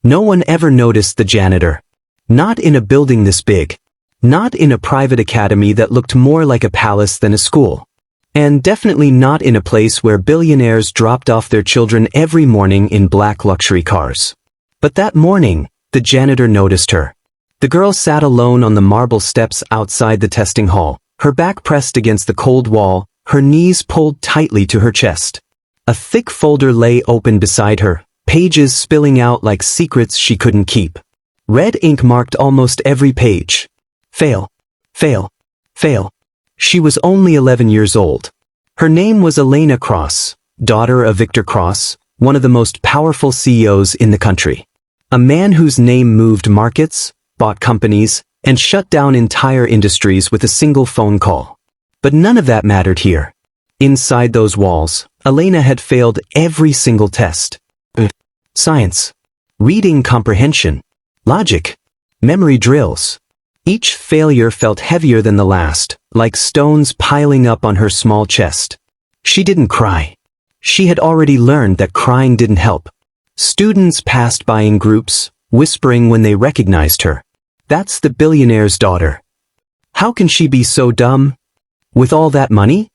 No one ever noticed the janitor. Not in a building this big. Not in a private academy that looked more like a palace than a school. And definitely not in a place where billionaires dropped off their children every morning in black luxury cars. But that morning, the janitor noticed her. The girl sat alone on the marble steps outside the testing hall, her back pressed against the cold wall, her knees pulled tightly to her chest. A thick folder lay open beside her, pages spilling out like secrets she couldn't keep. Red ink marked almost every page. Fail. Fail. Fail. She was only 11 years old. Her name was Elena Cross, daughter of Victor Cross, one of the most powerful CEOs in the country. A man whose name moved markets, bought companies, and shut down entire industries with a single phone call. But none of that mattered here. Inside those walls, Elena had failed every single test. Science, reading comprehension, logic, memory drills. Each failure felt heavier than the last, like stones piling up on her small chest. She didn't cry. She had already learned that crying didn't help. Students passed by in groups, whispering when they recognized her. That's the billionaire's daughter. How can she be so dumb? With all that money?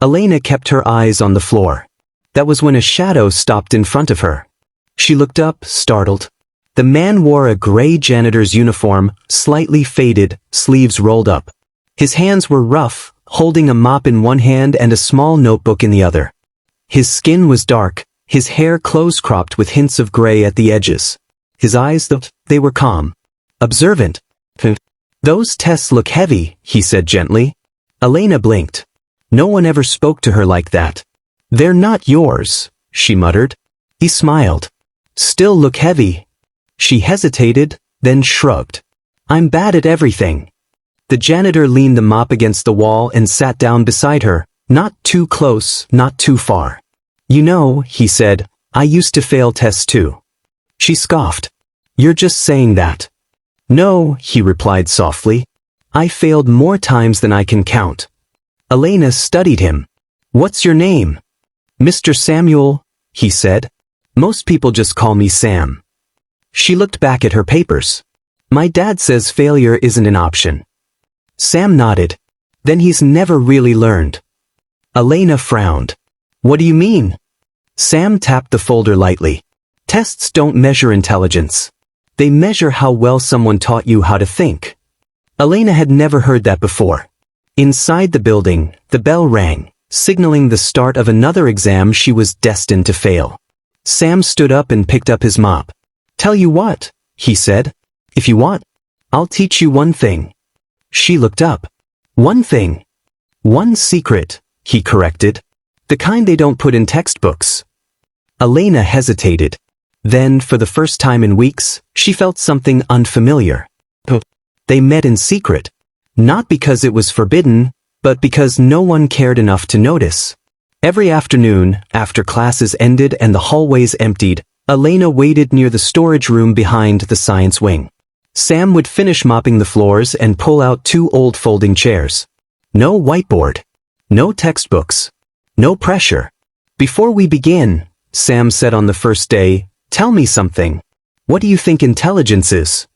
Elena kept her eyes on the floor. That was when a shadow stopped in front of her. She looked up, startled. The man wore a gray janitor's uniform, slightly faded, sleeves rolled up. His hands were rough, holding a mop in one hand and a small notebook in the other. His skin was dark, his hair close-cropped with hints of gray at the edges. His eyes, though, they were calm. Observant. Those tests look heavy, he said gently. Elena blinked. No one ever spoke to her like that. They're not yours, she muttered. He smiled. Still look heavy. She hesitated, then shrugged. I'm bad at everything. The janitor leaned the mop against the wall and sat down beside her, not too close, not too far. You know, he said, I used to fail tests too. She scoffed. You're just saying that. No, he replied softly. I failed more times than I can count. Elena studied him. What's your name? Mr. Samuel, he said. Most people just call me Sam. She looked back at her papers. My dad says failure isn't an option. Sam nodded. Then he's never really learned. Elena frowned. What do you mean? Sam tapped the folder lightly. Tests don't measure intelligence. They measure how well someone taught you how to think. Elena had never heard that before. Inside the building, the bell rang, signaling the start of another exam she was destined to fail. Sam stood up and picked up his mop. Tell you what, he said. If you want, I'll teach you one thing. She looked up. One thing. One secret, he corrected. The kind they don't put in textbooks. Elena hesitated. Then, for the first time in weeks, she felt something unfamiliar. They met in secret. Not because it was forbidden, but because no one cared enough to notice. Every afternoon, after classes ended and the hallways emptied, Elena waited near the storage room behind the science wing. Sam would finish mopping the floors and pull out 2 old folding chairs. No whiteboard. No textbooks. No pressure. Before we begin, Sam said on the first day, tell me something. What do you think intelligence is?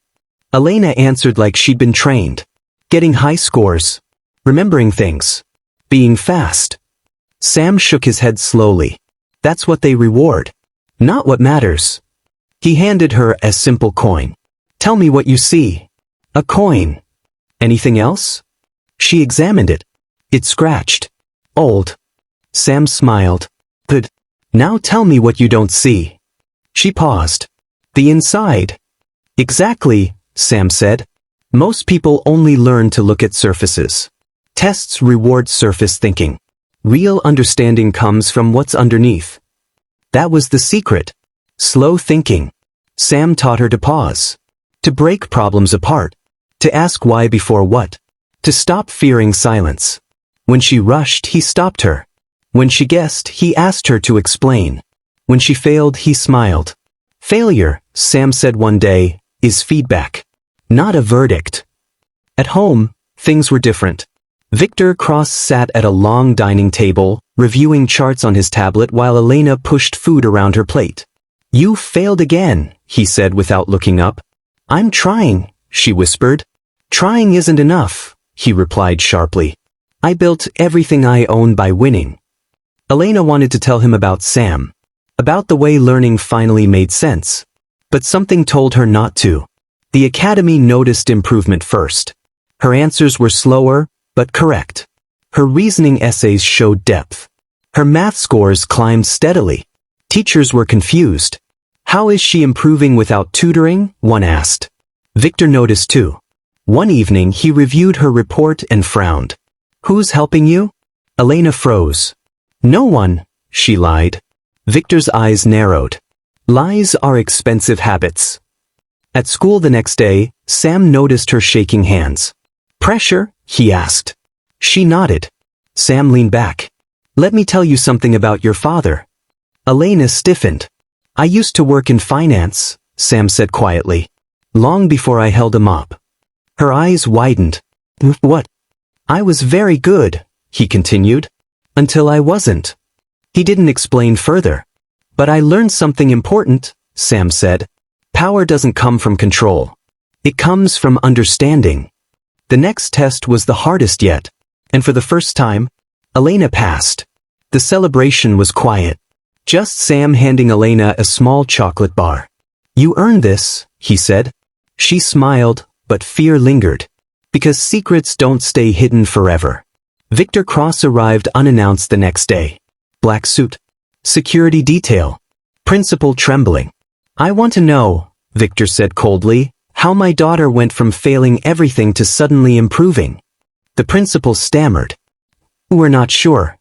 Elena answered like she'd been trained. Getting high scores. Remembering things. Being fast. Sam shook his head slowly. That's what they reward. Not what matters. He handed her a simple coin. Tell me what you see. A coin. Anything else? She examined it. It scratched. Old. Sam smiled. Good. Now tell me what you don't see. She paused. The inside. Exactly, Sam said. Most people only learn to look at surfaces. Tests reward surface thinking. Real understanding comes from what's underneath. That was the secret. Slow thinking. Sam taught her to pause. To break problems apart. To ask why before what. To stop fearing silence. When she rushed, he stopped her. When she guessed, he asked her to explain. When she failed, he smiled. Failure, Sam said one day, is feedback. Not a verdict. At home, things were different. Victor Cross sat at a long dining table, reviewing charts on his tablet while Elena pushed food around her plate. You failed again, he said without looking up. I'm trying, she whispered. Trying isn't enough, he replied sharply. I built everything I own by winning. Elena wanted to tell him about Sam, about the way learning finally made sense. But something told her not to. The academy noticed improvement first. Her answers were slower, but correct. Her reasoning essays showed depth. Her math scores climbed steadily. Teachers were confused. How is she improving without tutoring? One asked. Victor noticed too. One evening he reviewed her report and frowned. Who's helping you? Elena froze. No one, she lied. Victor's eyes narrowed. Lies are expensive habits. At school the next day, Sam noticed her shaking hands. Pressure? He asked. She nodded. Sam leaned back. Let me tell you something about your father. Elena stiffened. I used to work in finance, Sam said quietly. Long before I held him up. Her eyes widened. What? I was very good, he continued. Until I wasn't. He didn't explain further. But I learned something important, Sam said. Power doesn't come from control. It comes from understanding. The next test was the hardest yet, and for the first time, Elena passed. The celebration was quiet. Just Sam handing Elena a small chocolate bar. You earned this, he said. She smiled, but fear lingered. Because secrets don't stay hidden forever. Victor Cross arrived unannounced the next day. Black suit. Security detail. Principal trembling. I want to know, Victor said coldly, how my daughter went from failing everything to suddenly improving. The principal stammered. We're not sure.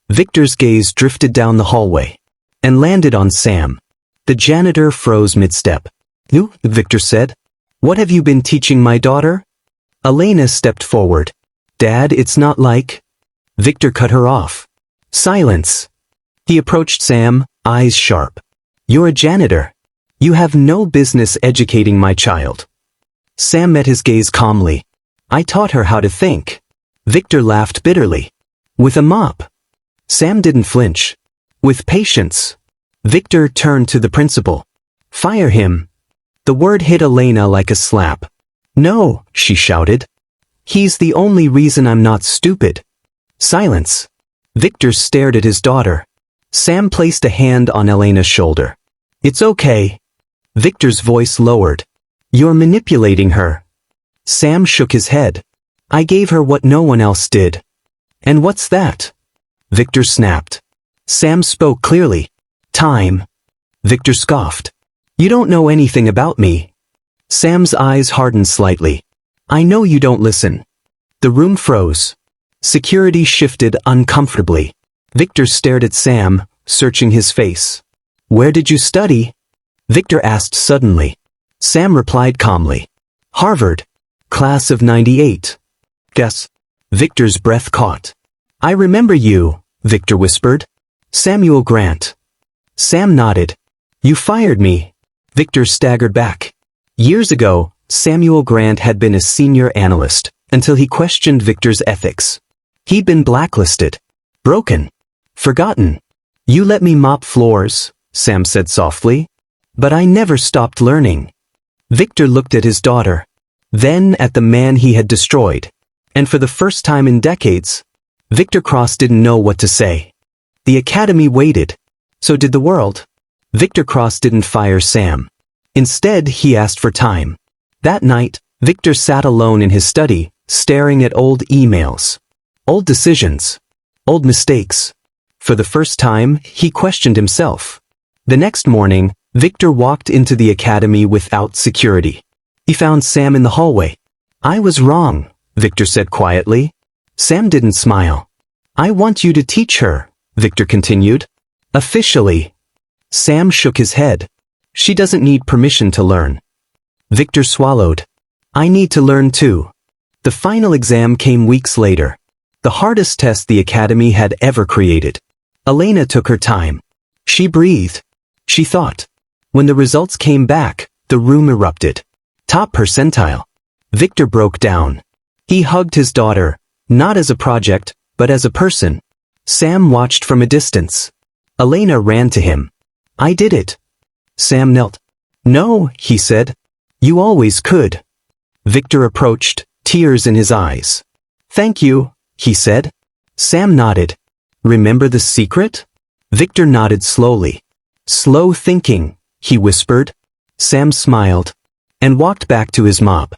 Victor's gaze drifted down the hallway and landed on Sam. The janitor froze mid-step. You, Victor said. What have you been teaching my daughter? Elena stepped forward. Dad, it's not like... Victor cut her off. Silence. He approached Sam, eyes sharp. You're a janitor. You have no business educating my child. Sam met his gaze calmly. I taught her how to think. Victor laughed bitterly. With a mop. Sam didn't flinch. With patience. Victor turned to the principal. Fire him. The word hit Elena like a slap. No, she shouted. He's the only reason I'm not stupid. Silence. Victor stared at his daughter. Sam placed a hand on Elena's shoulder. It's okay. Victor's voice lowered. You're manipulating her. Sam shook his head. I gave her what no one else did. And what's that? Victor snapped. Sam spoke clearly. Time. Victor scoffed. You don't know anything about me. Sam's eyes hardened slightly. I know you don't listen. The room froze. Security shifted uncomfortably. Victor stared at Sam, searching his face. Where did you study? Victor asked suddenly. Sam replied calmly. Harvard. Class of '98. Guess. Victor's breath caught. I remember you, Victor whispered. Samuel Grant. Sam nodded. You fired me. Victor staggered back. Years ago, Samuel Grant had been a senior analyst, until he questioned Victor's ethics. He'd been blacklisted. Broken. Forgotten. You let me mop floors, Sam said softly. But I never stopped learning. Victor looked at his daughter. Then at the man he had destroyed. And for the first time in decades, Victor Cross didn't know what to say. The academy waited. So did the world. Victor Cross didn't fire Sam. Instead, he asked for time. That night, Victor sat alone in his study, staring at old emails. Old decisions. Old mistakes. For the first time, he questioned himself. The next morning, Victor walked into the academy without security. He found Sam in the hallway. I was wrong, Victor said quietly. Sam didn't smile. I want you to teach her, Victor continued. Officially. Sam shook his head. She doesn't need permission to learn. Victor swallowed. I need to learn too. The final exam came weeks later. The hardest test the academy had ever created. Elena took her time. She breathed. She thought. When the results came back, the room erupted. Top percentile. Victor broke down. He hugged his daughter, not as a project, but as a person. Sam watched from a distance. Elena ran to him. I did it. Sam knelt. No, he said. You always could. Victor approached, tears in his eyes. Thank you, he said. Sam nodded. Remember the secret? Victor nodded slowly. Slow thinking, he whispered. Sam smiled and walked back to his mob.